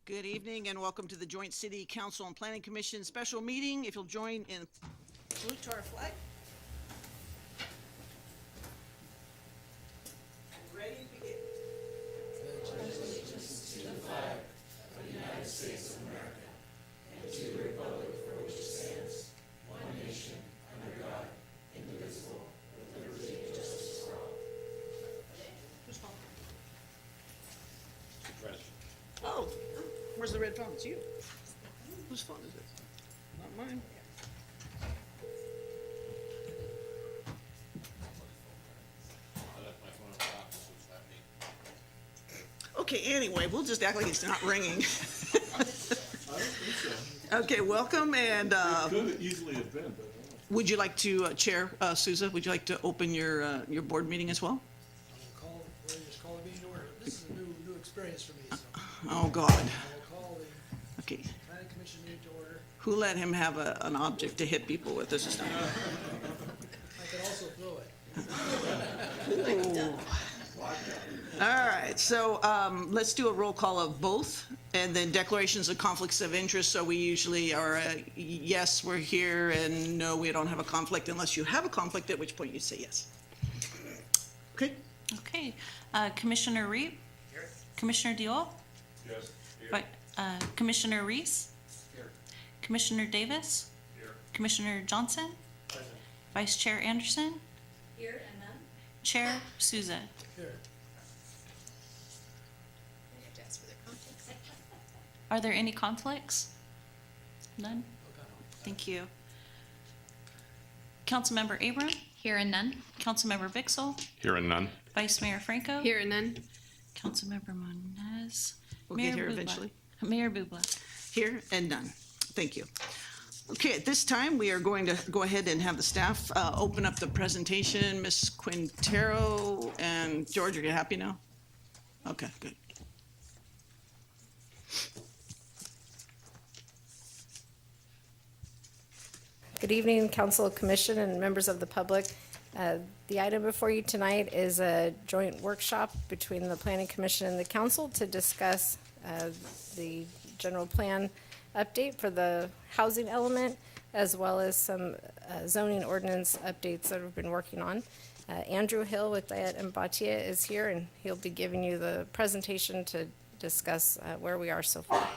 Good evening and welcome to the Joint City Council and Planning Commission special meeting. If you'll join in salute to our flag. Ready to begin. Oh, where's the red phone? It's you. Whose phone is it? Not mine. Okay, anyway, we'll just act like it's not ringing. Okay, welcome, and Could easily have been, but would you like to, Chair Souza, would you like to open your board meeting as well? We'll just call the meeting to order. This is a new experience for me, so Oh, God. I will call the Okay. planning commission meeting to order. Who let him have an object to hit people with this time? I could also throw it. All right, so let's do a roll call of both, and then declarations of conflicts of interest. So we usually are, yes, we're here, and no, we don't have a conflict unless you have a conflict, at which point you say yes. Okay? Okay, Commissioner Reed? Here. Commissioner Diol? yes, here, Commissioner Reese? Here. Commissioner Davis? here. Commissioner Johnson? Present. Vice Chair Anderson? Here and none. Chair Souza? Here. I have to ask for their contacts. Are there any conflicts? None? Okay. Thank you. Councilmember Abram? Here and none. Councilmember Bixel? Here and none. Vice Mayor Franco? Here and none. Councilmember Moniz? We'll get Mayor here Bublak. eventually. Mayor Bublak? Here and none. Thank you. Okay, at this time, we are going to go ahead and have the staff open up the presentation. Ms. Quintero and George, are you happy now? Okay, good. Good evening, Council, Commission, and members of the public. The item before you tonight is a joint workshop between the Planning Commission and the Council to discuss the general plan update for the housing element, as well as some zoning ordinance updates that we've been working on. Andrew Hill with Diet and Batia is here, and he'll be giving you the presentation to discuss where we are so far.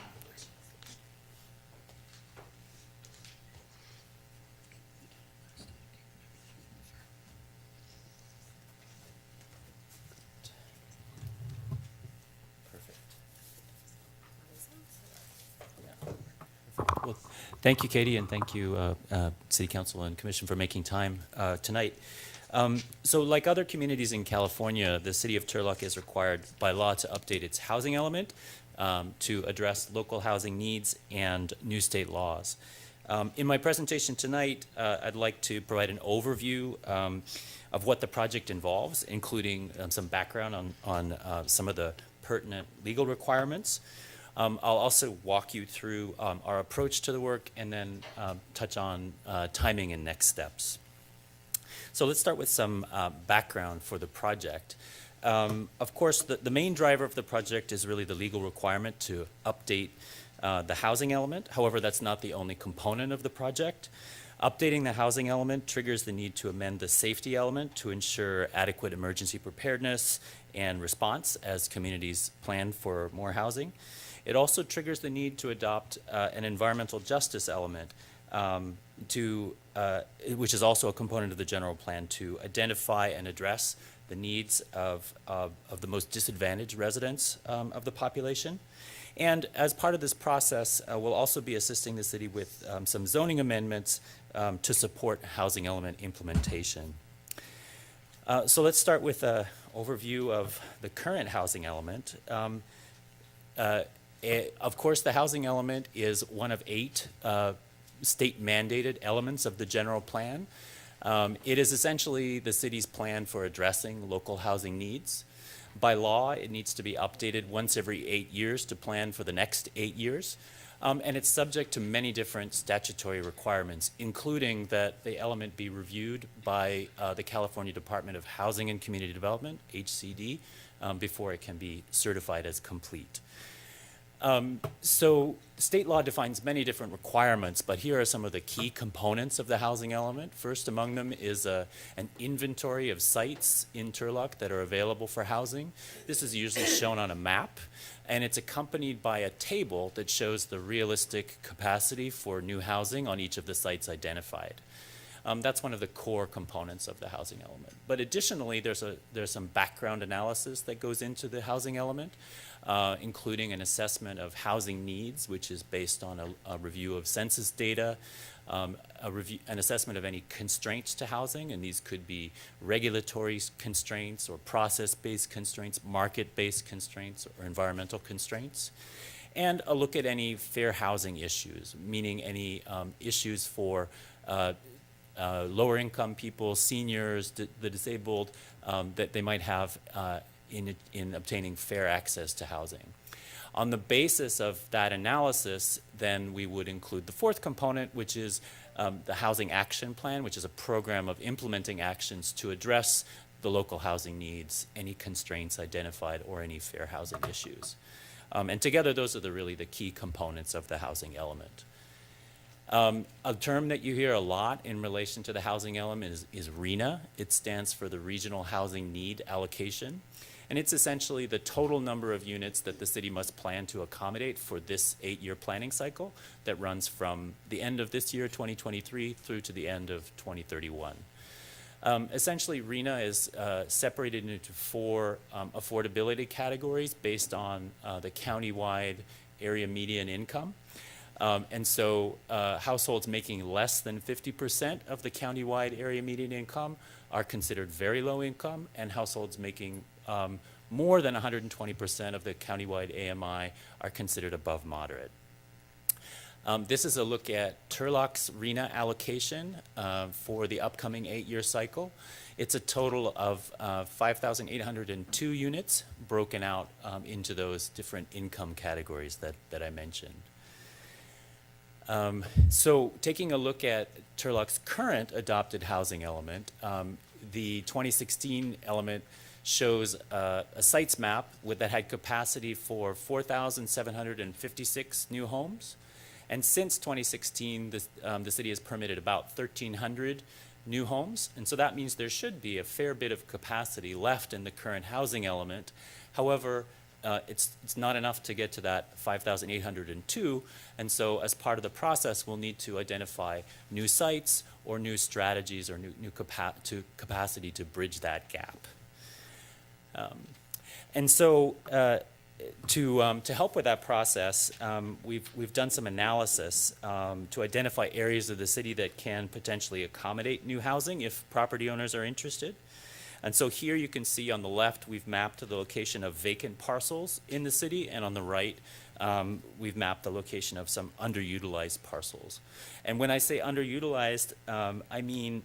Well, thank you, Katie, and thank you, City Council and Commission, for making time tonight. So like other communities in California, the City of Turlock is required by law to update its housing element to address local housing needs and new state laws. In my presentation tonight, I'd like to provide an overview of what the project involves, including some background on some of the pertinent legal requirements. I'll also walk you through our approach to the work and then touch on timing and next steps. So let's start with some background for the project. Of course, the main driver of the project is really the legal requirement to update the housing element. However, that's not the only component of the project. Updating the housing element triggers the need to amend the safety element to ensure adequate emergency preparedness and response as communities plan for more housing. It also triggers the need to adopt an environmental justice element which is also a component of the general plan to identify and address the needs of the most disadvantaged residents of the population. And as part of this process, we'll also be assisting the city with some zoning amendments to support housing element implementation. So let's start with an overview of the current housing element. Of course, the housing element is one of 8 state-mandated elements of the general plan. It is essentially the city's plan for addressing local housing needs. By law, it needs to be updated once every 8 years to plan for the next 8 years. And it's subject to many different statutory requirements, including that the element be reviewed by the California Department of Housing and Community Development, HCD, before it can be certified as complete. So state law defines many different requirements, but here are some of the key components of the housing element. First among them is an inventory of sites in Turlock that are available for housing. This is usually shown on a map, and it's accompanied by a table that shows the realistic capacity for new housing on each of the sites identified. That's one of the core components of the housing element. But additionally, there's some background analysis that goes into the housing element, including an assessment of housing needs, which is based on a review of census data, an assessment of any constraints to housing, and these could be regulatory constraints or process-based constraints, market-based constraints, or environmental constraints, and a look at any fair housing issues, meaning any issues for lower income people, seniors, the disabled, that they might have in obtaining fair access to housing. On the basis of that analysis, then we would include the fourth component, which is the Housing Action Plan, which is a program of implementing actions to address the local housing needs, any constraints identified, or any fair housing issues. And together, those are really the key components of the housing element. A term that you hear a lot in relation to the housing element is RHNA. It stands for the Regional Housing Need Allocation. And it's essentially the total number of units that the city must plan to accommodate for this 8-year planning cycle that runs from the end of this year, 2023, through to the end of 2031. Essentially, RHNA is separated into 4 affordability categories based on the countywide area median income. And so households making less than 50% of the countywide area median income are considered very low income, and households making more than 120% of the countywide AMI are considered above moderate. This is a look at Turlock's RHNA allocation for the upcoming 8-year cycle. It's a total of 5,802 units broken out into those different income categories that I mentioned. So taking a look at Turlock's current adopted housing element, the 2016 element shows a sites map that had capacity for 4,756 new homes. And since 2016, the city has permitted about 1,300 new homes. And so that means there should be a fair bit of capacity left in the current housing element. However, it's not enough to get to that 5,802, and so as part of the process, we'll need to identify new sites or new strategies or new capacity to bridge that gap. And so to help with that process, we've done some analysis to identify areas of the city that can potentially accommodate new housing if property owners are interested. And so here you can see on the left, we've mapped the location of vacant parcels in the city, and on the right, we've mapped the location of some underutilized parcels. And when I say underutilized, I mean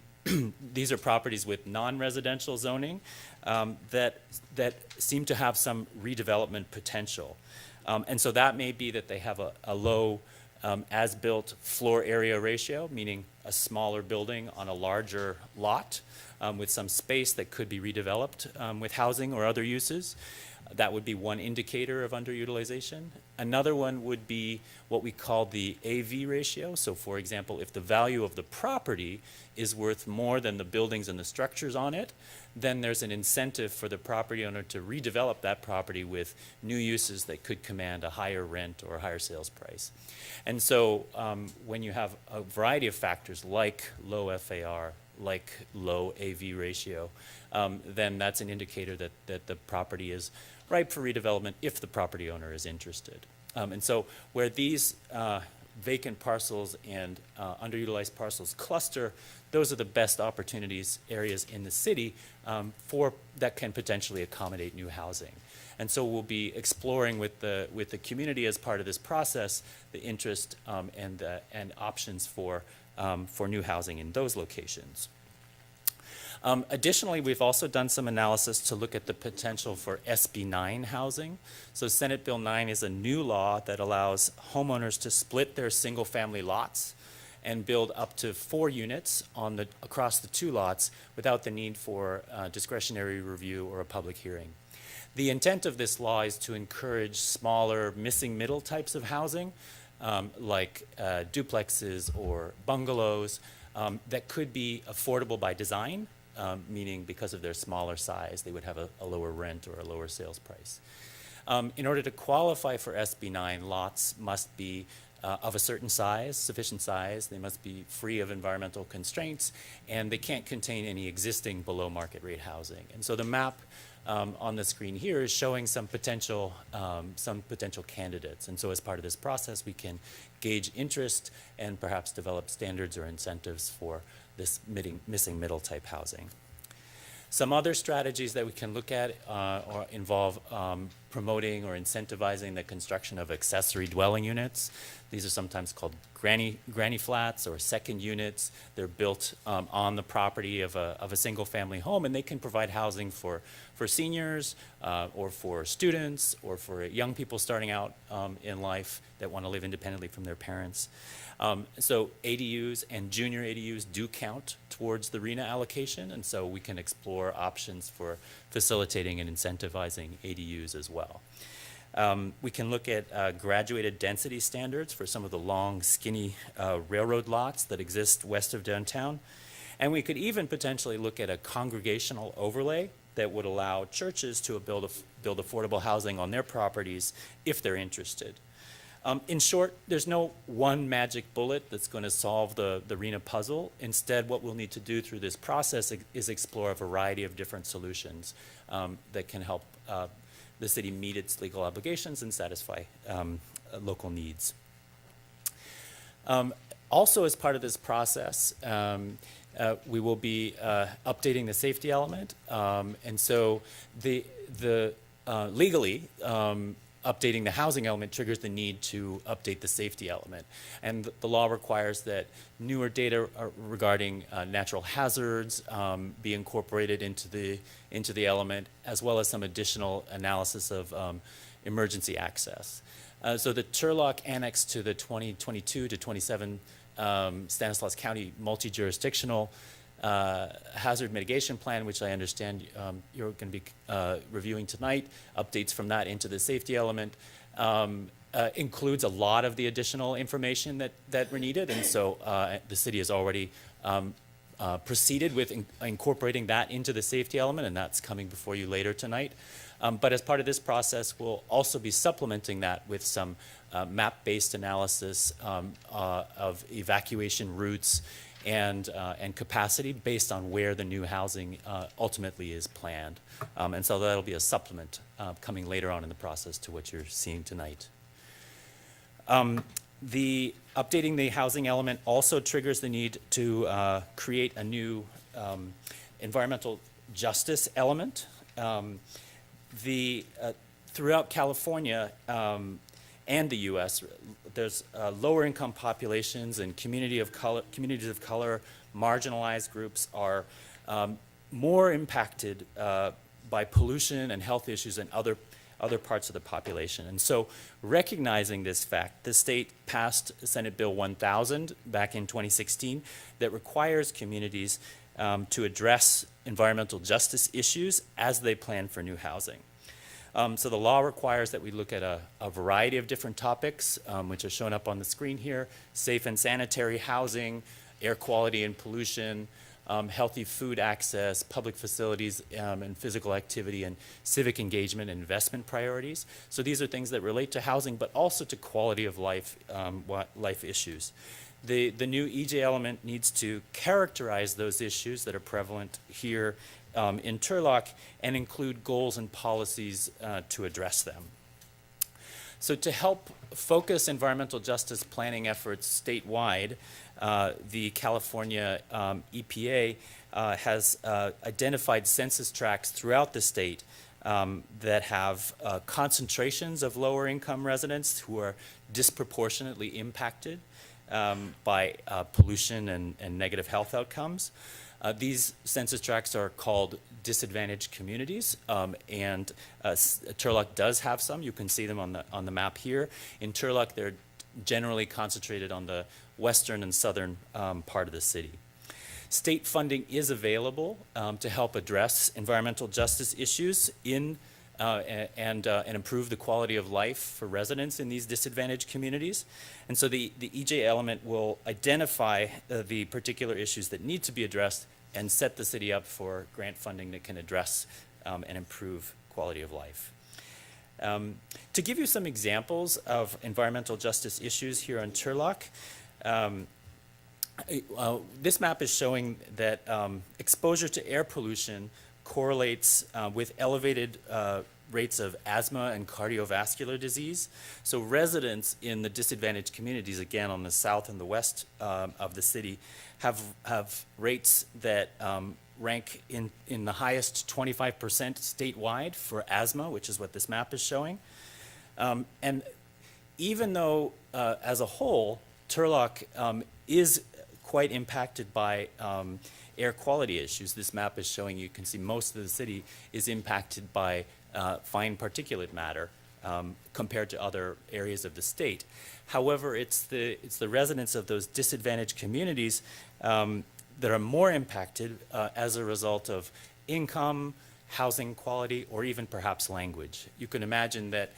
these are properties with non-residential zoning that seem to have some redevelopment potential. And so that may be that they have a low as-built floor area ratio, meaning a smaller building on a larger lot, with some space that could be redeveloped with housing or other uses. That would be one indicator of underutilization. Another one would be what we call the AV ratio. So for example, if the value of the property is worth more than the buildings and the structures on it, then there's an incentive for the property owner to redevelop that property with new uses that could command a higher rent or a higher sales price. And so when you have a variety of factors like low FAR, like low AV ratio, then that's an indicator that the property is ripe for redevelopment if the property owner is interested. And so where these vacant parcels and underutilized parcels cluster, those are the best opportunities areas in the city that can potentially accommodate new housing. And so we'll be exploring with the community as part of this process the interest and options for new housing in those locations. Additionally, we've also done some analysis to look at the potential for SB 9 housing. So Senate Bill 9 is a new law that allows homeowners to split their single-family lots and build up to 4 units across the 2 lots without the need for discretionary review or a public hearing. The intent of this law is to encourage smaller missing middle types of housing, like duplexes or bungalows, that could be affordable by design, meaning because of their smaller size, they would have a lower rent or a lower sales price. In order to qualify for SB 9, lots must be of a certain size, sufficient size. They must be free of environmental constraints, and they can't contain any existing below market rate housing. And so the map on the screen here is showing some potential candidates. And so as part of this process, we can gauge interest and perhaps develop standards or incentives for this missing middle type housing. Some other strategies that we can look at or involve promoting or incentivizing the construction of accessory dwelling units. These are sometimes called granny flats or second units. They're built on the property of a single family home, and they can provide housing for seniors or for students or for young people starting out in life that want to live independently from their parents. So ADUs and junior ADUs do count towards the RHNA allocation, and so we can explore options for facilitating and incentivizing ADUs as well. We can look at graduated density standards for some of the long, skinny railroad lots that exist west of downtown. And we could even potentially look at a congregational overlay that would allow churches to build affordable housing on their properties if they're interested. In short, there's no one magic bullet that's going to solve the RHNA puzzle. Instead, what we'll need to do through this process is explore a variety of different solutions that can help the city meet its legal obligations and satisfy local needs. Also, as part of this process, we will be updating the safety element. And so legally, updating the housing element triggers the need to update the safety element. And the law requires that newer data regarding natural hazards be incorporated into the element, as well as some additional analysis of emergency access. So the Turlock Annex to the 2022 to 27 Stanislaus County multi-jurisdictional hazard mitigation plan, which I understand you're going to be reviewing tonight, updates from that into the safety element, includes a lot of the additional information that were needed, and so the city has already proceeded with incorporating that into the safety element, and that's coming before you later tonight. But as part of this process, we'll also be supplementing that with some map-based analysis of evacuation routes and capacity based on where the new housing ultimately is planned. And so that'll be a supplement coming later on in the process to what you're seeing tonight. The updating the housing element also triggers the need to create a new environmental justice element. Throughout California and the U.S., there's lower income populations and communities of color, marginalized groups are more impacted by pollution and health issues than other parts of the population. And so recognizing this fact, the state passed Senate Bill 1000 back in 2016 that requires communities to address environmental justice issues as they plan for new housing. So the law requires that we look at a variety of different topics, which are shown up on the screen here: safe and sanitary housing, air quality and pollution, healthy food access, public facilities and physical activity, and civic engagement and investment priorities. So these are things that relate to housing, but also to quality of life, life issues. The new EJ element needs to characterize those issues that are prevalent here in Turlock and include goals and policies to address them. So to help focus environmental justice planning efforts statewide, the California EPA has identified census tracts throughout the state that have concentrations of lower income residents who are disproportionately impacted by pollution and negative health outcomes. These census tracts are called disadvantaged communities, and Turlock does have some. You can see them on the map here. In Turlock, they're generally concentrated on the western and southern part of the city. State funding is available to help address environmental justice issues in and improve the quality of life for residents in these disadvantaged communities. And so the EJ element will identify the particular issues that need to be addressed and set the city up for grant funding that can address and improve quality of life. To give you some examples of environmental justice issues here on Turlock, this map is showing that exposure to air pollution correlates with elevated rates of asthma and cardiovascular disease. So residents in the disadvantaged communities, again on the south and the west of the city, have rates that rank in the highest 25% statewide for asthma, which is what this map is showing. And even though, as a whole, Turlock is quite impacted by air quality issues, this map is showing you can see most of the city is impacted by fine particulate matter compared to other areas of the state. However, it's the residents of those disadvantaged communities that are more impacted as a result of income, housing quality, or even perhaps language. You can imagine that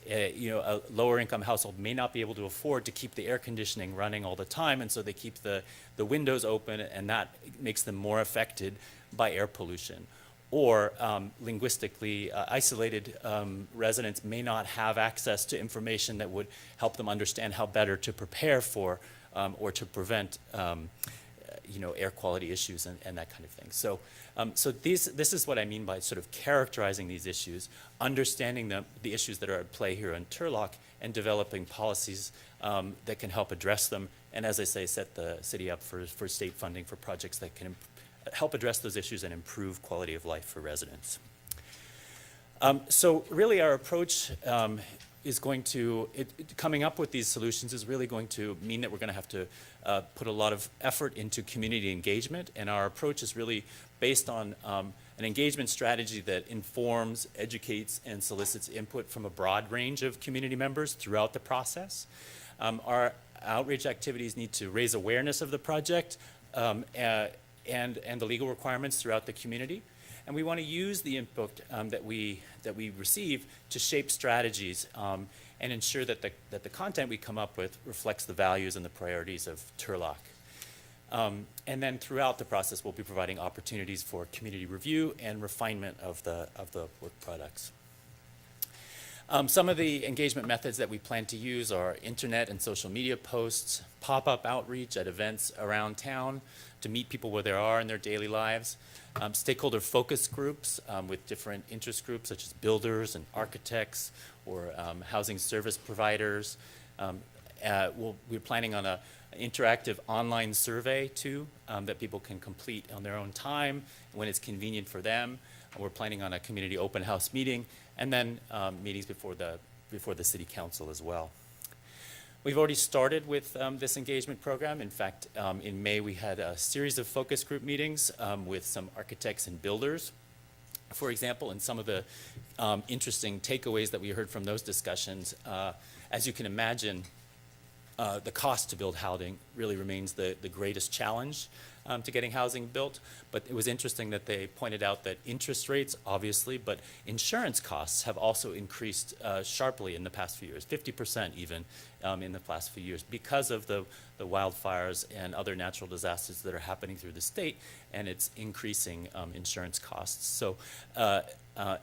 a lower income household may not be able to afford to keep the air conditioning running all the time, and so they keep the windows open, and that makes them more affected by air pollution. Or linguistically isolated residents may not have access to information that would help them understand how better to prepare for or to prevent air quality issues and that kind of thing. So, this is what I mean by sort of characterizing these issues, understanding the issues that are at play here in Turlock, and developing policies that can help address them, and as I say, set the city up for state funding for projects that can help address those issues and improve quality of life for residents. So really our approach is going to, coming up with these solutions is really going to mean that we're going to have to put a lot of effort into community engagement, and our approach is really based on an engagement strategy that informs, educates, and solicits input from a broad range of community members throughout the process. Our outreach activities need to raise awareness of the project and the legal requirements throughout the community. And we want to use the input that we receive to shape strategies and ensure that the content we come up with reflects the values and the priorities of Turlock. And then throughout the process, we'll be providing opportunities for community review and refinement of the work products. Some of the engagement methods that we plan to use are internet and social media posts, pop-up outreach at events around town to meet people where they are in their daily lives, stakeholder focus groups with different interest groups such as builders and architects or housing service providers. We're planning on an interactive online survey too that people can complete on their own time when it's convenient for them. We're planning on a community open house meeting and then meetings before the city council as well. We've already started with this engagement program. In fact, in May we had a series of focus group meetings with some architects and builders, for example, and some of the interesting takeaways that we heard from those discussions. As you can imagine, the cost to build housing really remains the greatest challenge to getting housing built. But it was interesting that they pointed out that interest rates, obviously, but insurance costs have also increased sharply in the past few years, 50% even in the past few years, because of the wildfires and other natural disasters that are happening through the state, and it's increasing insurance costs. So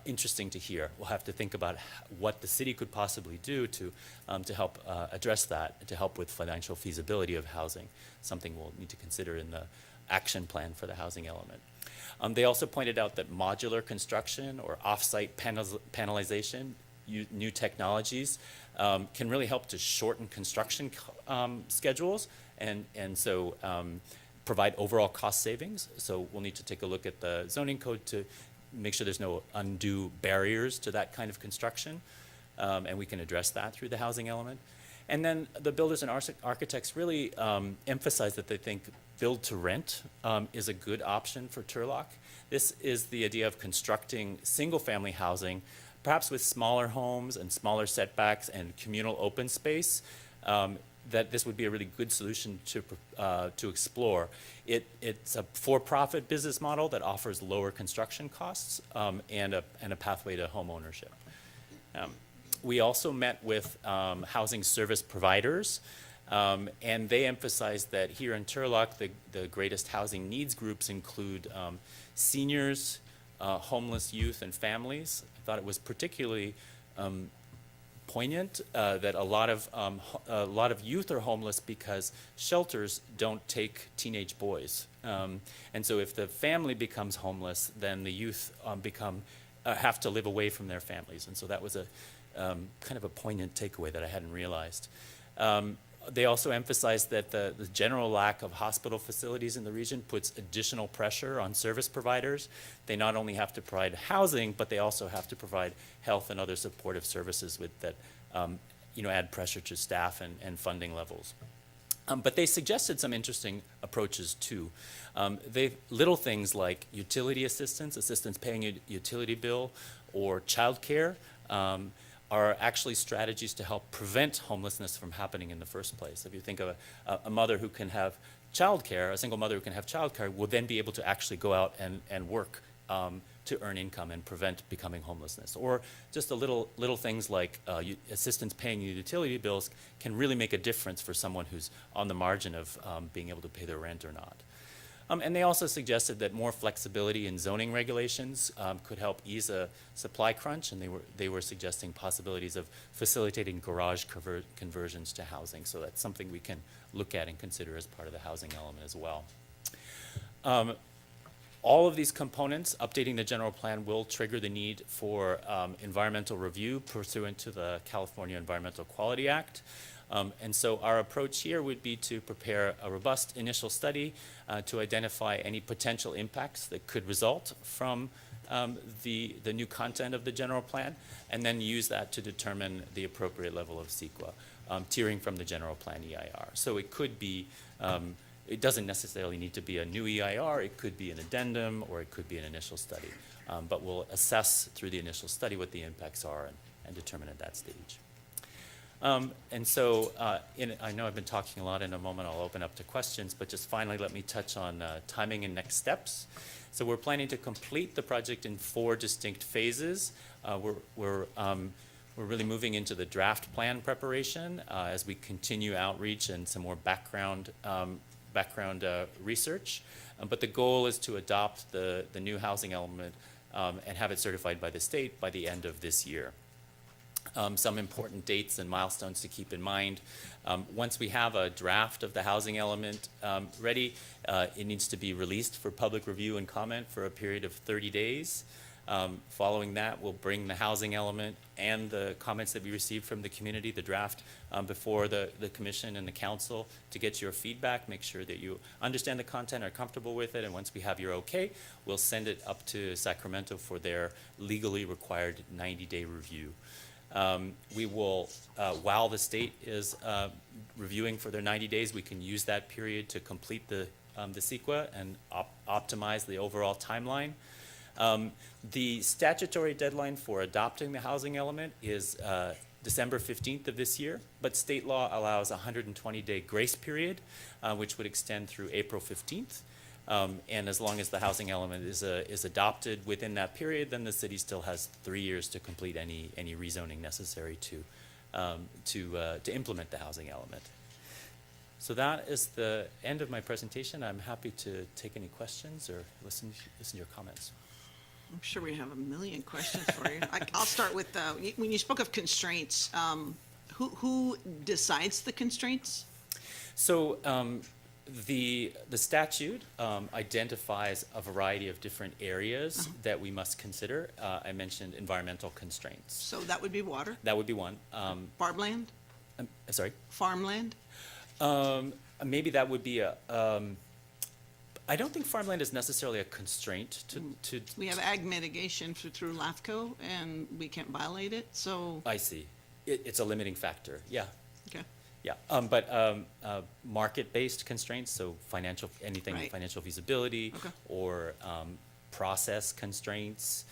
interesting to hear. We'll have to think about what the city could possibly do to help address that, to help with financial feasibility of housing, something we'll need to consider in the action plan for the housing element. They also pointed out that modular construction or off-site panelization, new technologies, can really help to shorten construction schedules and so provide overall cost savings. So we'll need to take a look at the zoning code to make sure there's no undue barriers to that kind of construction, and we can address that through the housing element. And then the builders and architects really emphasize that they think build to rent is a good option for Turlock. This is the idea of constructing single family housing, perhaps with smaller homes and smaller setbacks and communal open space that this would be a really good solution to explore. It's a for-profit business model that offers lower construction costs and a pathway to home ownership. We also met with housing service providers, and they emphasized that here in Turlock, the greatest housing needs groups include seniors, homeless youth, and families. I thought it was particularly poignant that a lot of youth are homeless because shelters don't take teenage boys, and so if the family becomes homeless, then the youth have to live away from their families, and so that was a kind of a poignant takeaway that I hadn't realized. They also emphasized that the general lack of hospital facilities in the region puts additional pressure on service providers. They not only have to provide housing, but they also have to provide health and other supportive services that add pressure to staff and funding levels. But they suggested some interesting approaches too. Little things like utility assistance paying a utility bill, or childcare, are actually strategies to help prevent homelessness from happening in the first place. If you think of a mother who can have childcare, a single mother who can have childcare will then be able to actually go out and work to earn income and prevent becoming homelessness. Or just the little things like assistance paying utility bills can really make a difference for someone who's on the margin of being able to pay their rent or not. And they also suggested that more flexibility in zoning regulations could help ease a supply crunch, and they were suggesting possibilities of facilitating garage conversions to housing. So that's something we can look at and consider as part of the housing element as well. All of these components, updating the general plan, will trigger the need for environmental review pursuant to the California Environmental Quality Act. And so our approach here would be to prepare a robust initial study to identify any potential impacts that could result from the new content of the general plan, and then use that to determine the appropriate level of CEQA, tiering from the general plan EIR. So it could be, it doesn't necessarily need to be a new EIR, it could be an addendum, or it could be an initial study. But we'll assess through the initial study what the impacts are and determine at that stage. And so I know I've been talking a lot. In a moment I'll open up to questions, but just finally let me touch on timing and next steps. So we're planning to complete the project in 4 distinct phases. We're really moving into the draft plan preparation as we continue outreach and some more background research. But the goal is to adopt the new housing element and have it certified by the state by the end of this year. Some important dates and milestones to keep in mind. Once we have a draft of the housing element ready, it needs to be released for public review and comment for a period of 30 days. Following that, we'll bring the housing element and the comments that we received from the community, the draft, before the commission and the council to get your feedback, make sure that you understand the content, are comfortable with it, and once we have your okay, we'll send it up to Sacramento for their legally required 90-day review. We will, while the state is reviewing for their 90 days, we can use that period to complete the CEQA and optimize the overall timeline. The statutory deadline for adopting the housing element is December 15th of this year, but state law allows a 120-day grace period, which would extend through April 15th. And as long as the housing element is adopted within that period, then the city still has 3 years to complete any rezoning necessary to implement the housing element. So that is the end of my presentation. I'm happy to take any questions or listen to your comments. I'm sure we have a million questions for you. I'll start with, when you spoke of constraints, who decides the constraints? So the statute identifies a variety of different areas that we must consider. I mentioned environmental constraints. So that would be water, That would be one. farmland, Sorry? farmland? Maybe that would be I don't think farmland is necessarily a constraint to. We have ag mitigation through LAFCO, and we can't violate it, so, I see. It's a limiting factor, yeah. okay. Yeah, but market-based constraints, so anything Right. financial feasibility, Okay. or process constraints,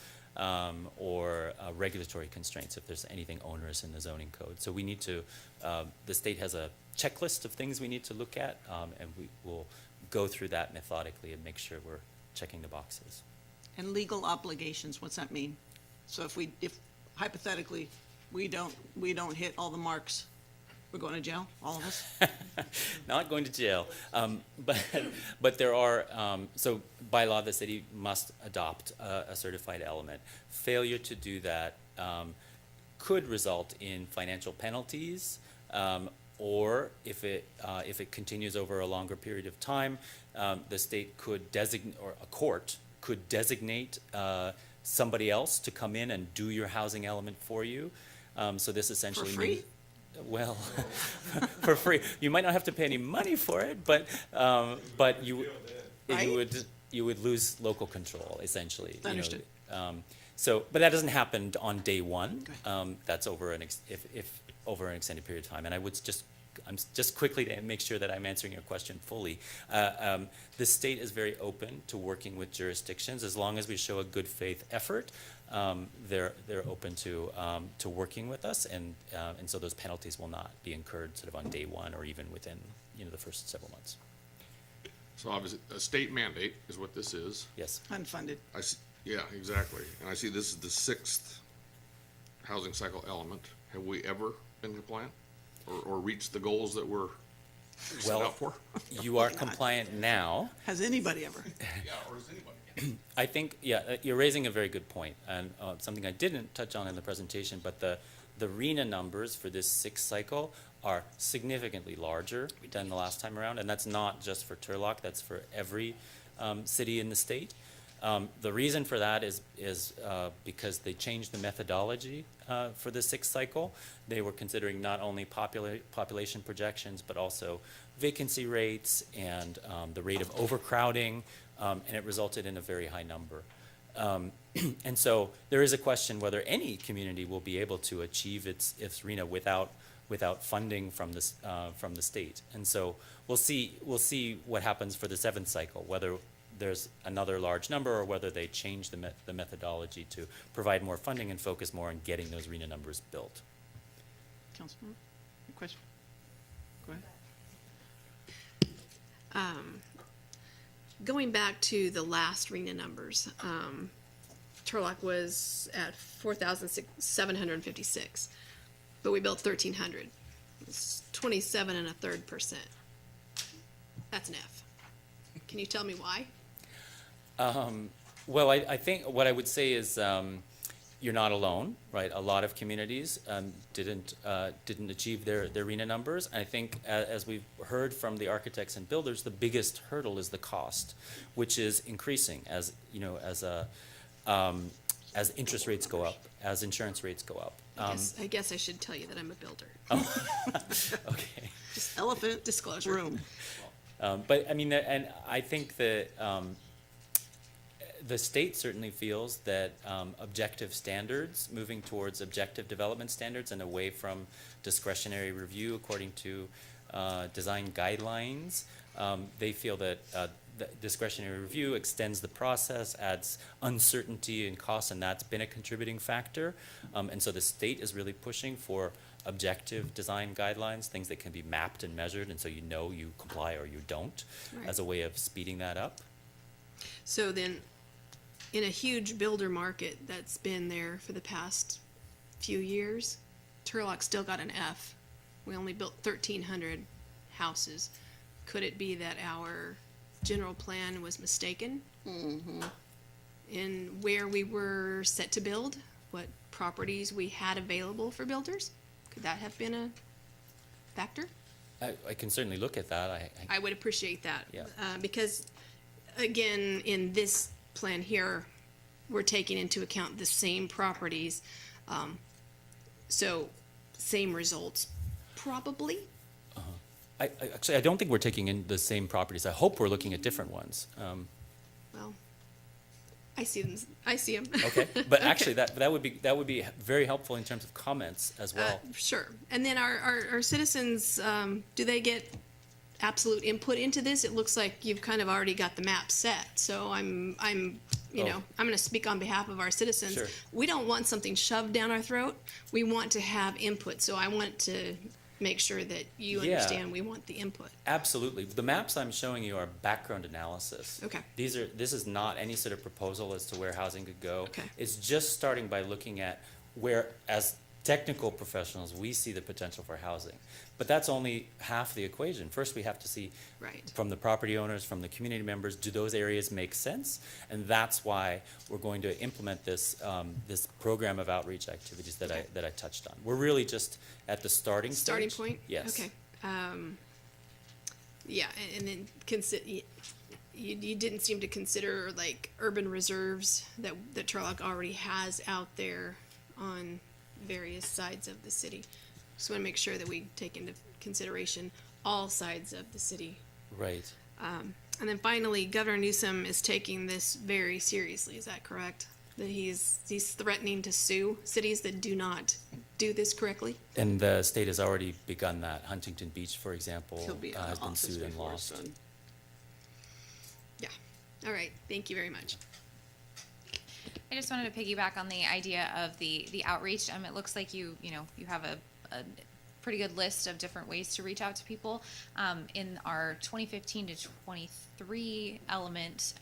or regulatory constraints if there's anything onerous in the zoning code. So we need to, the state has a checklist of things we need to look at, and we will go through that methodically and make sure we're checking the boxes. And legal obligations, what's that mean? So if hypothetically, we don't hit all the marks, we're going to jail, all of us? Not going to jail, but there are, so by law, the city must adopt a certified element. Failure to do that could result in financial penalties, or if it continues over a longer period of time, the state could designate, or a court could designate somebody else to come in and do your housing element for you. So this essentially For free? means, well, for free. You might not have to pay any money for it, but you Right? you would lose local control essentially. you know. Understood. So, but that doesn't happen on day one. Okay. That's over if over an extended period of time. And I'm just quickly to make sure that I'm answering your question fully. The state is very open to working with jurisdictions as long as we show a good faith effort. They're open to working with us, and so those penalties will not be incurred sort of on day one or even within the first several months. So obviously, a state mandate is what this is. Yes. Unfunded. Yeah, exactly. And I see this is the 6th housing cycle element. Have we ever been compliant or reached the goals that we're set Well, up for? You are compliant now. Has anybody ever? Yeah, or is anybody? I think, you're raising a very good point, and something I didn't touch on in the presentation, but the RENA numbers for this 6th cycle are significantly larger than the last time around, and that's not just for Turlock, that's for every city in the state. The reason for that is because they changed the methodology for the 6th cycle. They were considering not only population projections, but also vacancy rates and the rate of overcrowding, and it resulted in a very high number. And so there is a question whether any community will be able to achieve its RENA without funding from the state. And so we'll see what happens for the 7th cycle, whether there's another large number or whether they change the methodology to provide more funding and focus more on getting those RENA numbers built. Councilman, a question? Go ahead. Going back to the last RENA numbers, Turlock was at 4,756, but we built 1,300. It's 27.33%. That's an F. Can you tell me why? Well, I think what I would say is you're not alone, right? A lot of communities didn't achieve their RENA numbers. I think as we've heard from the architects and builders, the biggest hurdle is the cost, which is increasing as interest rates go up, as insurance rates go up. I guess I should tell you that I'm a builder. Okay. Just elephant Disclosure. room. But I mean, and I think that the state certainly feels that objective standards, moving towards objective development standards and away from discretionary review according to design guidelines, they feel that the discretionary review extends the process, adds uncertainty and costs, and that's been a contributing factor. And so the state is really pushing for objective design guidelines, things that can be mapped and measured, and so you know you comply or you don't, Right. as a way of speeding that up. So then, in a huge builder market that's been there for the past few years, Turlock still got an F. We only built 1,300 houses. Could it be that our general plan was mistaken? In where we were set to build, what properties we had available for builders? Could that have been a factor? I can certainly look at that. I would appreciate that. Yeah. Because, again, in this plan here, we're taking into account the same properties. So, same results, probably. Actually, I don't think we're taking in the same properties. I hope we're looking at different ones. Well, I see them. Okay, but actually, that would be very helpful in terms of comments as well. Sure. And then our citizens, do they get absolute input into this? It looks like you've kind of already got the map set. So I'm you Oh. know, I'm going to speak on behalf of our citizens. Sure. We don't want something shoved down our throat. We want to have input. So I want to make sure that you Yeah. understand we want the input. Absolutely. The maps I'm showing you are background analysis. Okay. This is not any sort of proposal as to where housing could go. Okay. It's just starting by looking at where, as technical professionals, we see the potential for housing. But that's only half the equation. First, we have to see Right. from the property owners, from the community members, do those areas make sense? And that's why we're going to implement this, this program of outreach activities that Okay. I touched on. We're really just at the starting stage. Starting point? Yes. Okay. Yeah, and then you didn't seem to consider like urban reserves that Turlock already has out there on various sides of the city. Just want to make sure that we take into consideration all sides of the city. Right. And then finally, Governor Newsom is taking this very seriously. Is that correct? That he's threatening to sue cities that do not do this correctly? And the state has already begun that. Huntington Beach, for example, He'll be in has the been office sued and before lost. it's done. Yeah. All right. Thank you very much. I just wanted to piggyback on the idea of the outreach. It looks like you have a pretty good list of different ways to reach out to people. In our 2015 to 23 element,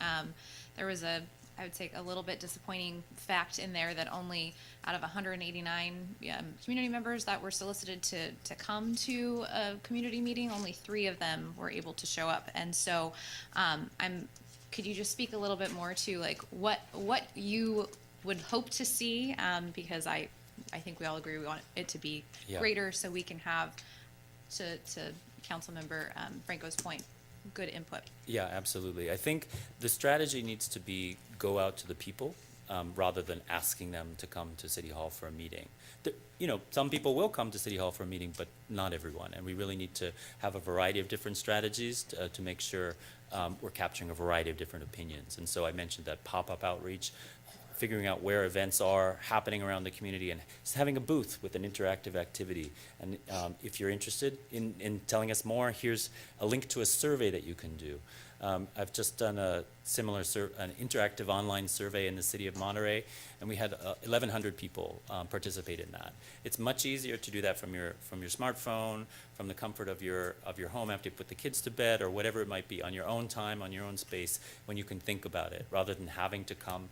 there was I would say a little bit disappointing fact in there that only out of 189 community members that were solicited to come to a community meeting, only 3 of them were able to show up. And so could you just speak a little bit more to like what you would hope to see? Because I think we all agree we want it to be Yeah. greater, so we can have, to Councilmember Franco's point, good input. Yeah, absolutely. I think the strategy needs to be go out to the people rather than asking them to come to City Hall for a meeting. Some people will come to City Hall for a meeting, but not everyone. And we really need to have a variety of different strategies to make sure we're capturing a variety of different opinions. And so I mentioned that pop-up outreach, figuring out where events are happening around the community and just having a booth with an interactive activity. And if you're interested in telling us more, here's a link to a survey that you can do. I've just done a similar an interactive online survey in the city of Monterey, and we had 1,100 people participate in that. It's much easier to do that from your smartphone, from the comfort of your home after you put the kids to bed or whatever it might be, on your own time, on your own space, when you can think about it, rather than having to come,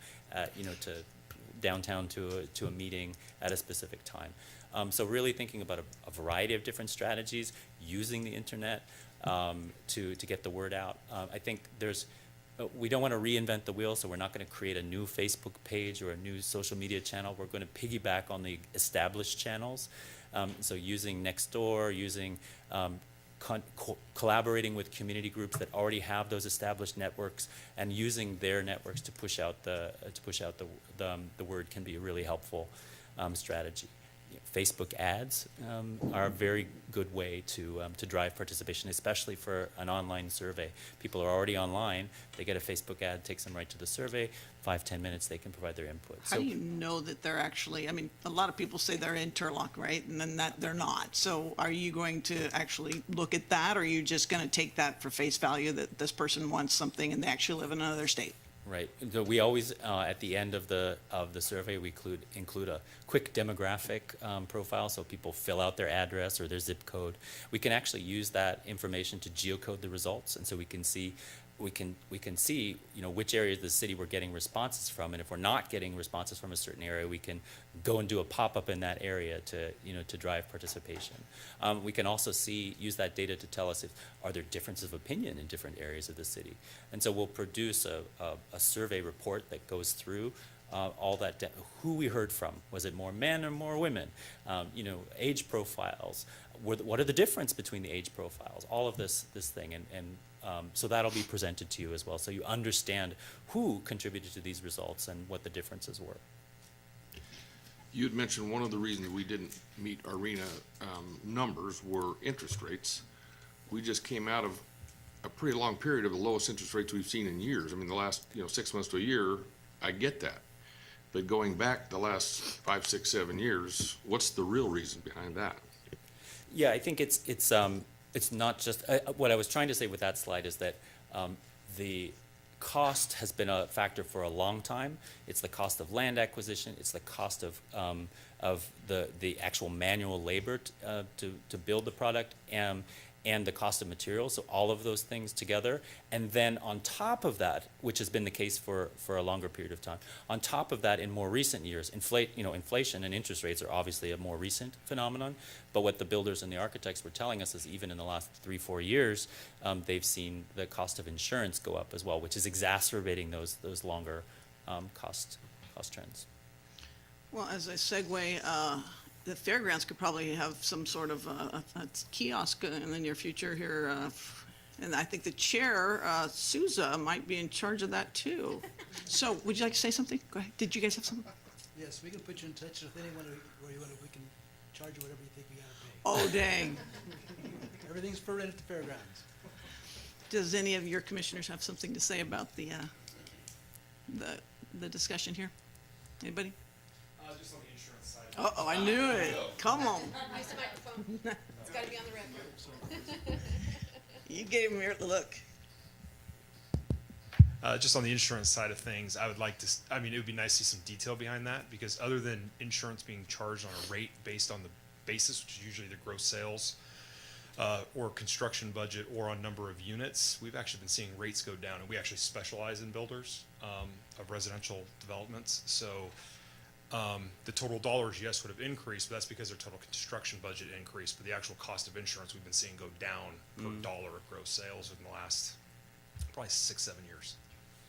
to downtown to a meeting at a specific time. So really thinking about a variety of different strategies, using the internet to get the word out. I think we don't want to reinvent the wheel, so we're not going to create a new Facebook page or a new social media channel. We're going to piggyback on the established channels. So using Nextdoor, using collaborating with community groups that already have those established networks, and using their networks to push out the word can be a really helpful strategy. Facebook ads are a very good way to drive participation, especially for an online survey. People are already online. They get a Facebook ad, takes them right to the survey. 5-10 minutes, they can provide their input. How do you know that they're actually, a lot of people say they're in Turlock, right? And then that they're not. So are you going to actually look at that, or are you just going to take that for face value that this person wants something and they actually live in another state? Right. So we always, at the end of the survey, we include a quick demographic profile, so people fill out their address or their zip code. We can actually use that information to geocode the results, and so we can see which areas of the city we're getting responses from, and if we're not getting responses from a certain area, we can go and do a pop-up in that area to drive participation. We can also use that data to tell us are there differences of opinion in different areas of the city, and so we'll produce a survey report that goes through all that, who we heard from. Was it more men or more women? Age profiles. What are the difference between the age profiles? All of this thing, and so that'll be presented to you as well, so you understand who contributed to these results and what the differences were. You had mentioned one of the reasons we didn't meet arena numbers were interest rates. We just came out of a pretty long period of the lowest interest rates we've seen in years. The last 6 months to a year, I get that. But going back the last 5, 6, 7 years, what's the real reason behind that? Yeah, I think it's not just what I was trying to say with that slide is that the cost has been a factor for a long time. It's the cost of land acquisition, it's the cost of the actual manual labor to build the product, and the cost of materials, so all of those things together. And then on top of that, which has been the case for a longer period of time, on top of that, in more recent years, inflation and interest rates are obviously a more recent phenomenon, but what the builders and the architects were telling us is even in the last 3-4 years, they've seen the cost of insurance go up as well, which is exacerbating those longer cost trends. Well, as a segue, the fairgrounds could probably have some sort of a kiosk in the near future here. And I think the chair, Souza, might be in charge of that too. So would you like to say something? Go ahead. Did you guys have something? Yes, we can put you in touch with anyone where you want to, we can charge you whatever you think we gotta Oh, dang. pay. Everything's for rent at the fairgrounds. Does any of your commissioners have something to say about the discussion here? Anybody? Just on the insurance side. Uh-oh, I knew it. Come on. Use the microphone. It's gotta be on the record. You gave me the look. Just on the insurance side of things, I would like to, I mean, it would be nice to see some detail behind that, because other than insurance being charged on a rate based on the basis, which is usually the gross sales, or construction budget, or on number of units, we've actually been seeing rates go down, and we actually specialize in builders of residential developments. So the total dollars, yes, would have increased, but that's because their total construction budget increased. But the actual cost of insurance we've been seeing go down per dollar of gross sales in the last probably 6-7 years.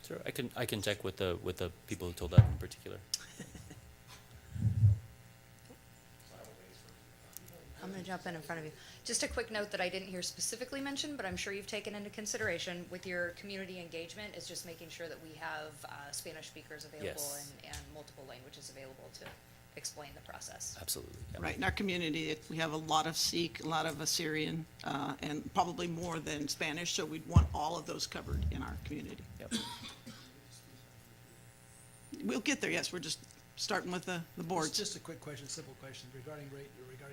Sure, I can check with the people who told that in particular. I'm going to jump in front of you. Just a quick note that I didn't hear specifically mentioned, but I'm sure you've taken into consideration with your community engagement is just making sure that we have Spanish speakers available Yes. and multiple languages available to explain the process. Absolutely. Yeah. Right, in our community, we have a lot of Sikh, a lot of Assyrian, and probably more than Spanish, so we'd want all of those covered in our community. Yep. We'll get there, yes, we're just starting with the boards. Just a quick question, simple question regarding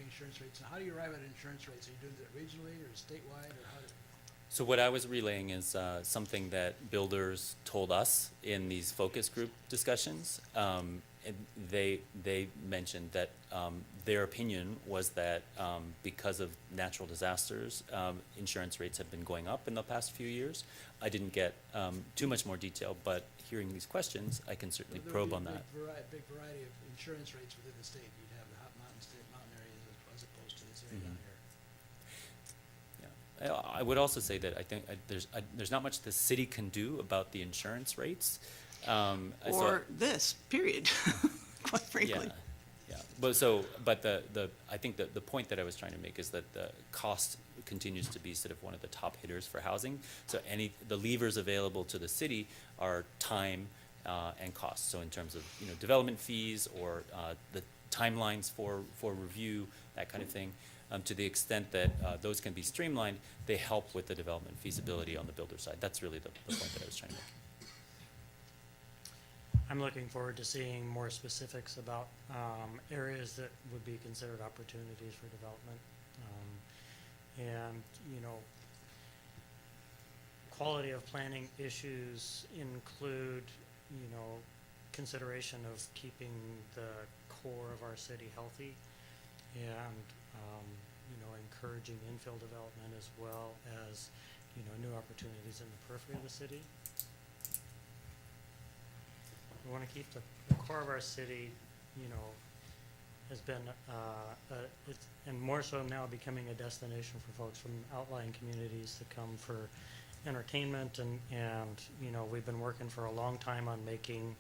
insurance rates. Now, how do you arrive at insurance rates? Are you doing it regionally or statewide, or how do? So what I was relaying is something that builders told us in these focus group discussions. And they mentioned that their opinion was that because of natural disasters, insurance rates have been going up in the past few years. I didn't get too much more detail, but hearing these questions, I can certainly There probe would on be a that. big variety of insurance rates within the state. You'd have the hot mountain areas as opposed to this area down here. Yeah. I would also say that I think there's not much the city can do about the insurance rates. Or this, period, quite frankly. Yeah. But I think that the point that I was trying to make is that the cost continues to be sort of one of the top hitters for housing. So the levers available to the city are time and cost. So in terms of development fees or the timelines for review, that kind of thing. To the extent that those can be streamlined, they help with the development feasibility on the builder side. That's really the point that I was trying to make. I'm looking forward to seeing more specifics about areas that would be considered opportunities for development. And, quality of planning issues include, consideration of keeping the core of our city healthy and, encouraging infill development as well as, new opportunities in the periphery of the city. We want to keep the core of our city, has been, and more so now becoming a destination for folks from outlying communities to come for entertainment and we've been working for a long time on making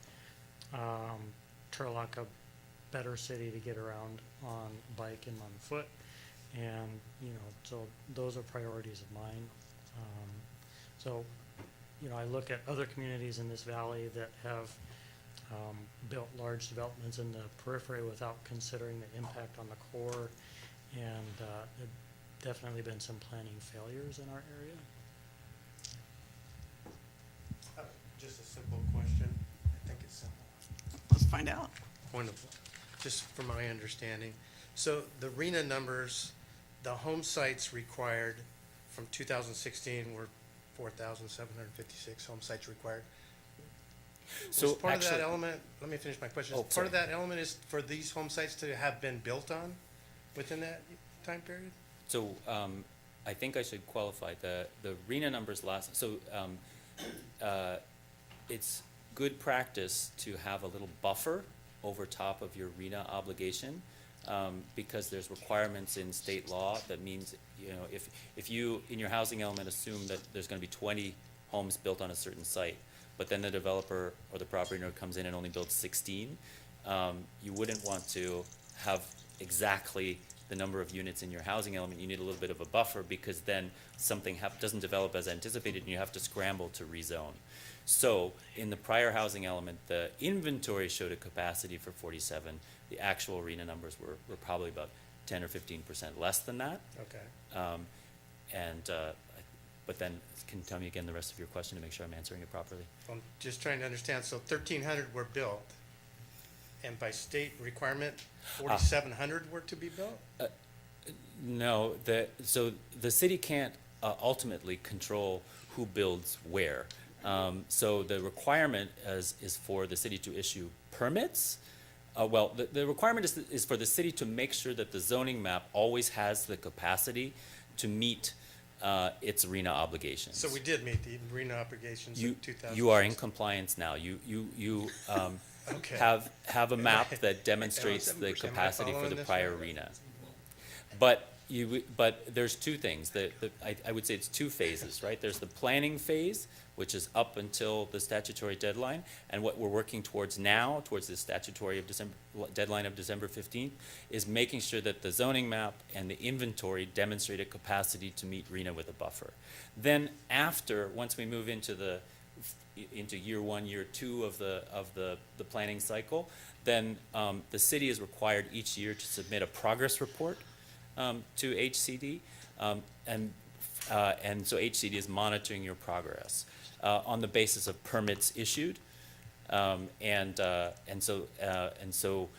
Turlock a better city to get around on bike and on foot. And, so those are priorities of mine. I look at other communities in this valley that have built large developments in the periphery without considering the impact on the core. And there definitely been some planning failures in our area. Just a simple question. I think it's simple. Let's find out. Wonderful. Just from my understanding. So the RENA numbers, the home sites required from 2016 were 4,756 home sites required. So Was part of actually- that element, let me finish my question. Oh, Part of sorry. that element is for these home sites to have been built on within that time period? So, I think I should qualify, the RENA numbers last, so, it's good practice to have a little buffer over top of your RENA obligation, because there's requirements in state law that means, you know, if you, in your housing element, assume that there's gonna be 20 homes built on a certain site, but then the developer or the property owner comes in and only builds 16, you wouldn't want to have exactly the number of units in your housing element. You need a little bit of a buffer, because then something doesn't develop as anticipated and you have to scramble to rezone. So in the prior housing element, the inventory showed a capacity for 47. The actual RENA numbers were probably about 10 or 15% less than that. Okay. But then, can you tell me again the rest of your question to make sure I'm answering it properly? I'm just trying to understand, so 1,300 were built, and by state requirement, 4,700 were to be built? No, so the city can't ultimately control who builds where. So the requirement is for the city to issue permits. Well, the requirement is for the city to make sure that the zoning map always has the capacity to meet its RENA obligations. So we did meet the RENA obligations in 2000. You are in compliance now. You Okay. have a map that demonstrates the 7%. Am I capacity for following the this prior right? RENA. But there's two things. I would say it's two phases, right? There's the planning phase, which is up until the statutory deadline, and what we're working towards now, towards the statutory deadline of December 15th, is making sure that the zoning map and the inventory demonstrate a capacity to meet RENA with a buffer. Then once we move into year 1, year 2 of the planning cycle, then the city is required each year to submit a progress report to HCD, and so HCD is monitoring your progress on the basis of permits issued, and so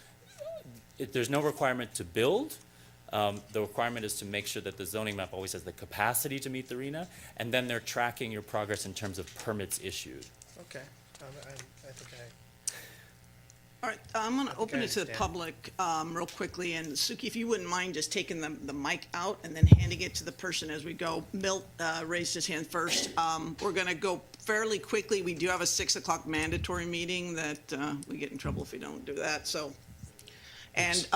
there's no requirement to build. The requirement is to make sure that the zoning map always has the capacity to meet the RENA, and then they're tracking your progress in terms of permits issued. Okay, I think All right, I'm going to open it to the understand. public real quickly, and Suki, if you wouldn't mind just taking the mic out and then handing it to the person as we go. Milt raised his hand first. We're going to go fairly quickly. We do have a 6 o'clock mandatory meeting that we get in trouble if we don't do that, so. And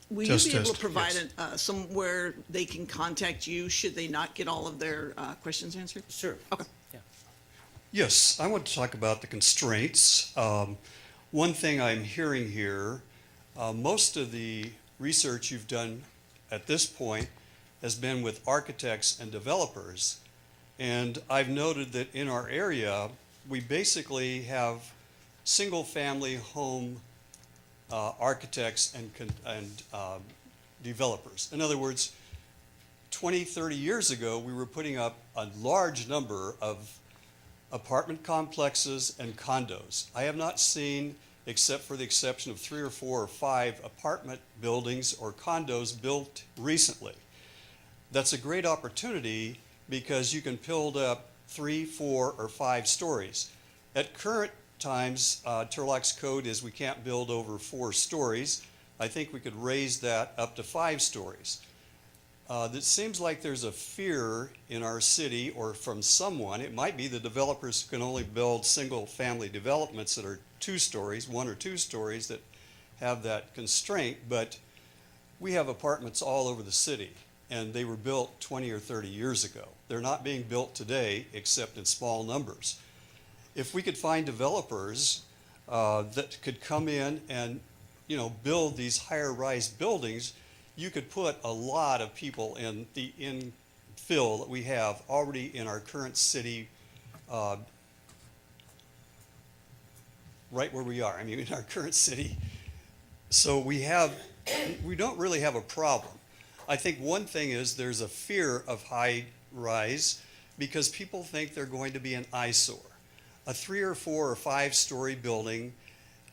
will you be able to provide somewhere they can contact you should they not get all of their questions answered? Sure. Okay. Yeah. Yes, I want to talk about the constraints. One thing I'm hearing here, most of the research you've done at this point has been with architects and developers. And I've noted that in our area, we basically have single-family home architects and developers. In other words, 20, 30 years ago, we were putting up a large number of apartment complexes and condos. I have not seen, except for the exception of 3 or 4 or 5 apartment buildings or condos built recently. That's a great opportunity because you can build up 3, 4, or 5 stories. At current times, Turlock's code is we can't build over 4 stories. I think we could raise that up to 5 stories. It seems like there's a fear in our city or from someone. It might be the developers who can only build single-family developments that are 2 stories, 1 or 2 stories that have that constraint, but we have apartments all over the city, and they were built 20 or 30 years ago. They're not being built today except in small numbers. If we could find developers that could come in and, build these higher-rise buildings, you could put a lot of people in the infill that we have already in our current city, right where we are. I mean, in our current city. So we don't really have a problem. I think one thing is there's a fear of high rise because people think they're going to be an eyesore. A 3 or 4 or 5-story building,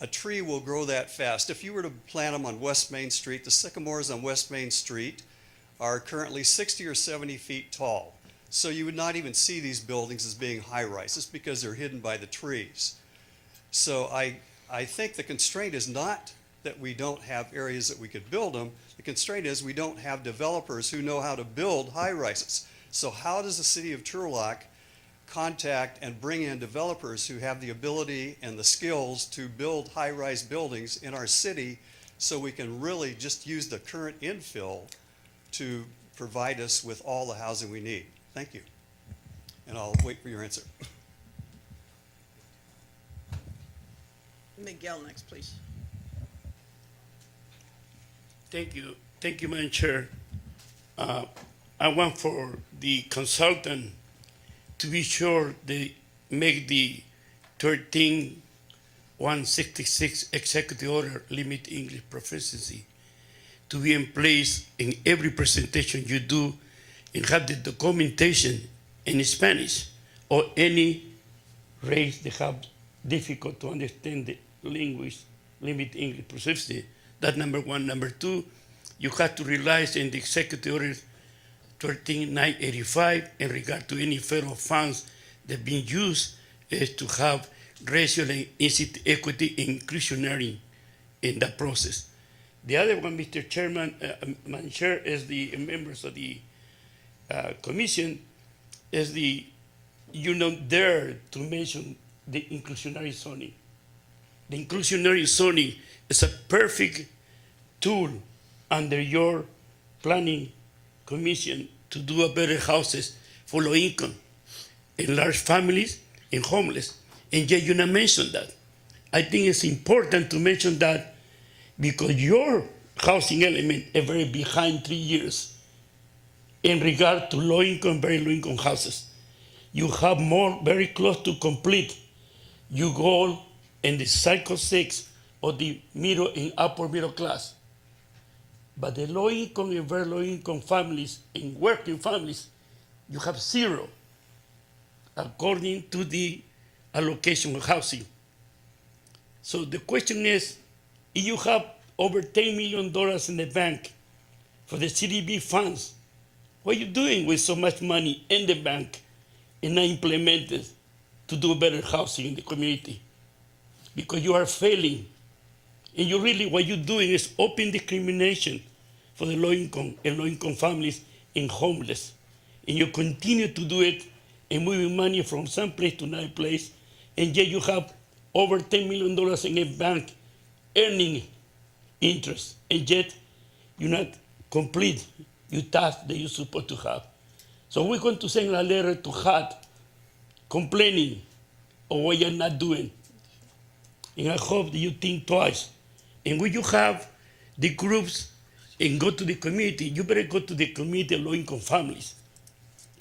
a tree will grow that fast. If you were to plant them on West Main Street, the sycamores on West Main Street are currently 60 or 70 feet tall. So you would not even see these buildings as being high rises because they're hidden by the trees. So I think the constraint is not that we don't have areas that we could build them. The constraint is we don't have developers who know how to build high rises. So how does the city of Turlock contact and bring in developers who have the ability and the skills to build high-rise buildings in our city so we can really just use the current infill to provide us with all the housing we need? Thank you. And I'll wait for your answer. Miguel next, please. Thank you, Madam Chair. I want for the consultant to be sure they make the 13166 executive order limit English proficiency to be in place in every presentation you do and have the documentation in Spanish or any race that have difficult to understand the language limit English proficiency. That's number one. Number two, you have to rely on the executive order 13985 in regard to any federal funds that being used is to have racial and ethnic equity inclusionary in that process. The other one, Mr. Chairman, Madam Chair, is the members of the commission, is there to mention the inclusionary zoning. The inclusionary zoning is a perfect tool under your planning commission to do a better houses for low income and large families and homeless. And yet you not mention that. I think it's important to mention that because your housing element is very behind 3 years in regard to low income, very low income houses. You have more very close to complete your goal in the cycle 6 of the middle and upper middle class. But the low income and very low income families and working families, you have zero according to the allocation of housing. So the question is, if you have over $10 million in the bank for the CDB funds, what are you doing with so much money in the bank and not implemented to do better housing in the community? Because you are failing. And you really, what you're doing is open discrimination for the low income and low income families and homeless. And you continue to do it and moving money from some place to another place. And yet you have over $10 million in a bank earning interest. And yet you're not complete your task that you're supposed to have. So we're going to send a letter to HUD complaining of what you're not doing. And I hope that you think twice. And when you have the groups and go to the community, you better go to the community of low-income families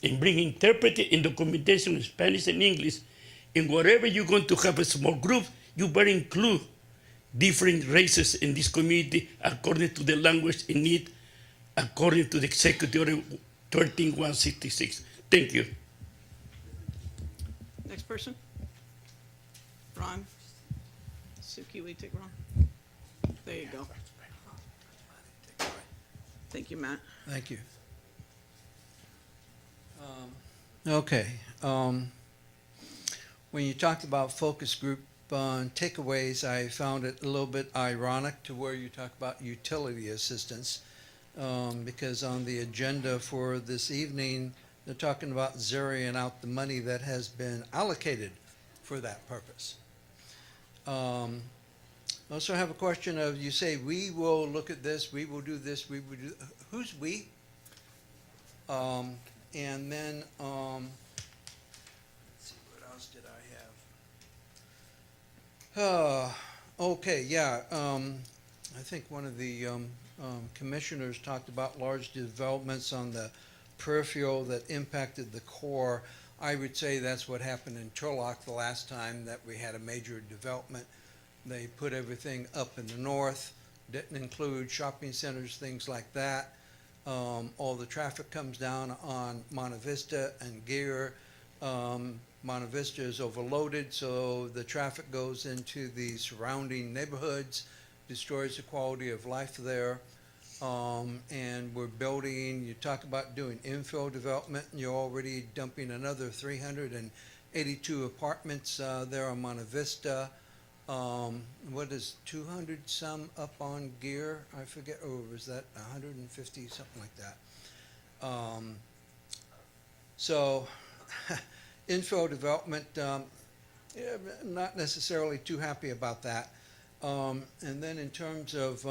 and bring interpreting and documentation in Spanish and English. And wherever you're going to have a small group, you better include different races in this community according to the language and need, according to the Executive Order 13166. Thank you. Next person? Ron? Suki, will you take Ron? There you go. Thank you, Matt. Thank you. Okay. When you talked about focus group takeaways, I found it a little bit ironic to where you talk about utility assistance, because on the agenda for this evening, they're talking about zeroing out the money that has been allocated for that purpose. I also have a question of, you say, we will look at this, we will do this, we will do, who's we? And then, let's see, what else did I have? Okay, yeah, I think one of the commissioners talked about large developments on the peripheral that impacted the core. I would say that's what happened in Turlock the last time that we had a major development. They put everything up in the north, didn't include shopping centers, things like that. All the traffic comes down on Monte Vista and Gear. Monte Vista is overloaded, so the traffic goes into the surrounding neighborhoods, destroys the quality of life there. And we're building, you talk about doing infill development, and you're already dumping another 382 apartments there on Monte Vista. What is 200 some up on Gear? I forget, or was that 150, something like that. So infill development, yeah, I'm not necessarily too happy about that. And then in terms of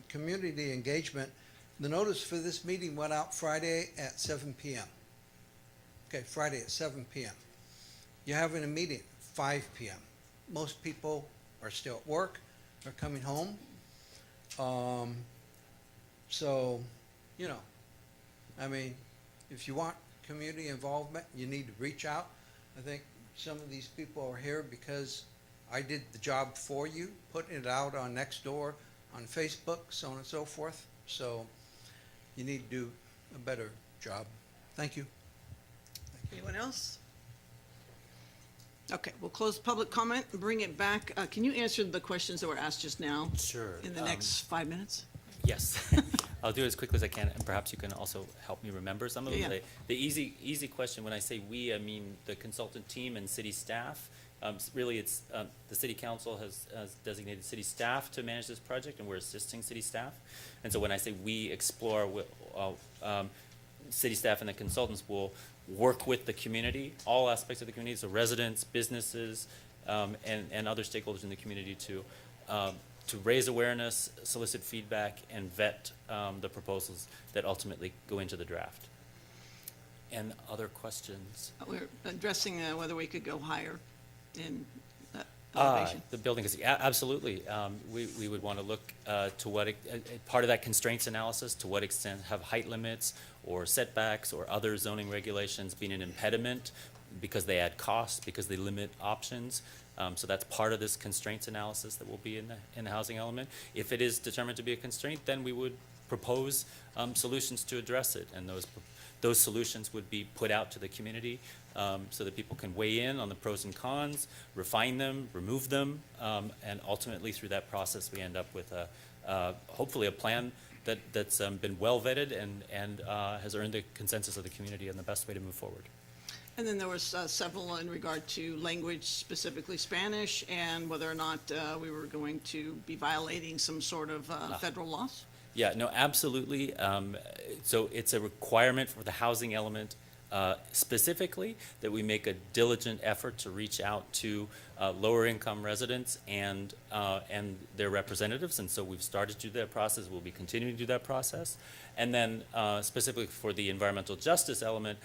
community engagement, the notice for this meeting went out Friday at 7 p.m. Okay, Friday at 7 p.m. You're having a meeting 5 p.m. Most people are still at work, are coming home. So, you know, I mean, if you want community involvement, you need to reach out. I think some of these people are here because I did the job for you, putting it out on Nextdoor, on Facebook, so on and so forth. So you need to do a better job. Thank you. Anyone else? Okay, we'll close public comment and bring it back. Can you answer the questions that were asked just now? Sure. In the next 5 minutes? Yes, I'll do it as quickly as I can, and perhaps you can also help me remember some of them. Yeah. The easy question, when I say we, I mean the consultant team and city staff. Really, it's the city council has designated city staff to manage this project, and we're assisting city staff. And so when I say we explore, city staff and the consultants will work with the community, all aspects of the community, so residents, businesses, and other stakeholders in the community to raise awareness, solicit feedback, and vet the proposals that ultimately go into the draft. And other questions? We're addressing whether we could go higher in elevation. The building is, absolutely. We would want to look to what, part of that constraints analysis, to what extent have height limits or setbacks or other zoning regulations been an impediment because they add costs, because they limit options. So that's part of this constraints analysis that will be in the housing element. If it is determined to be a constraint, then we would propose solutions to address it, and those solutions would be put out to the community so that people can weigh in on the pros and cons, refine them, remove them, and ultimately through that process we end up with hopefully a plan that's been well vetted and has earned the consensus of the community and the best way to move forward. And then there was several in regard to language, specifically Spanish, and whether or not we were going to be violating some sort of federal laws. Yeah, no, absolutely. So it's a requirement for the housing element specifically that we make a diligent effort to reach out to lower income residents and their representatives. And so we've started to do that process. We'll be continuing to do that process. And then specifically for the environmental justice element,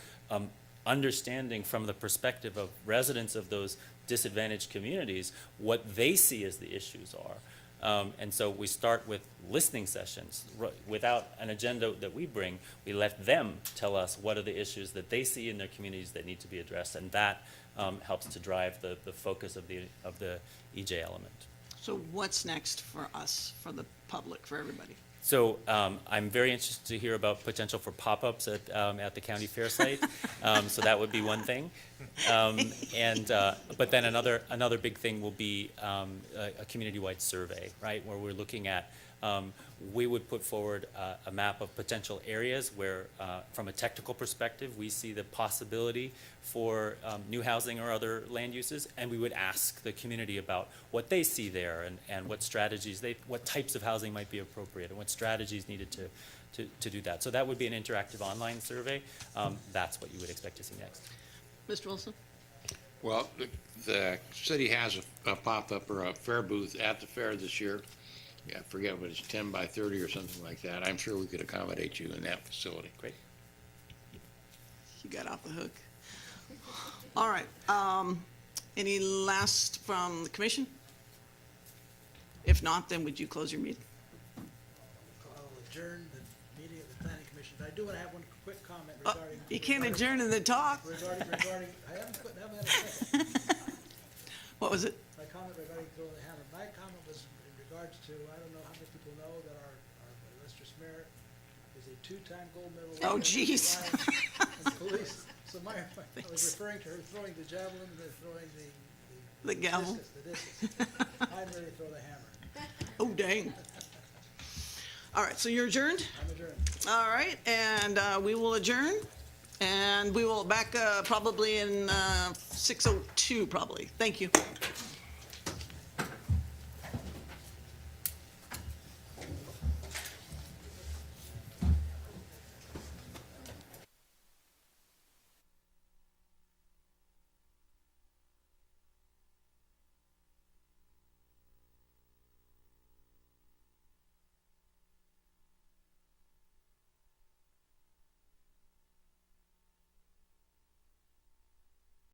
understanding from the perspective of residents of those disadvantaged communities what they see as the issues are. And so we start with listening sessions. Without an agenda that we bring, we let them tell us what are the issues that they see in their communities that need to be addressed, and that helps to drive the focus of the EJ element. So what's next for us, for the public, for everybody? So I'm very interested to hear about potential for pop-ups at the county fair site. So that would be one thing. But then another big thing will be a community-wide survey, right, where we're looking at, we would put forward a map of potential areas where, from a technical perspective, we see the possibility for new housing or other land uses, and we would ask the community about what they see there and what strategies what types of housing might be appropriate and what strategies needed to do that. So that would be an interactive online survey. That's what you would expect to see next. Mr. Wilson? Well, the city has a pop-up or a fair booth at the fair this year. Yeah, I forget what it's 10 by 30 or something like that. I'm sure we could accommodate you in that facility. Great. You got off the hook. All right. Any last from the commission? If not, then would you close your meeting? I'll adjourn the meeting of the planning commission. I do want to have one quick comment Oh, regarding. you can't adjourn in the talk. Regarding, I haven't had a second. What was it? My comment regarding throwing the hammer. My comment was in regards to, I don't know how many people know that our illustrious mayor is a two-time gold medal. Oh, jeez. Police. So I was referring to her throwing the javelin and throwing The gavel. discus. I'd really throw the hammer. Oh, dang. All right, so you're adjourned? I'm adjourned. All right, and we will adjourn, and we will back probably in 6:02 probably. Thank you.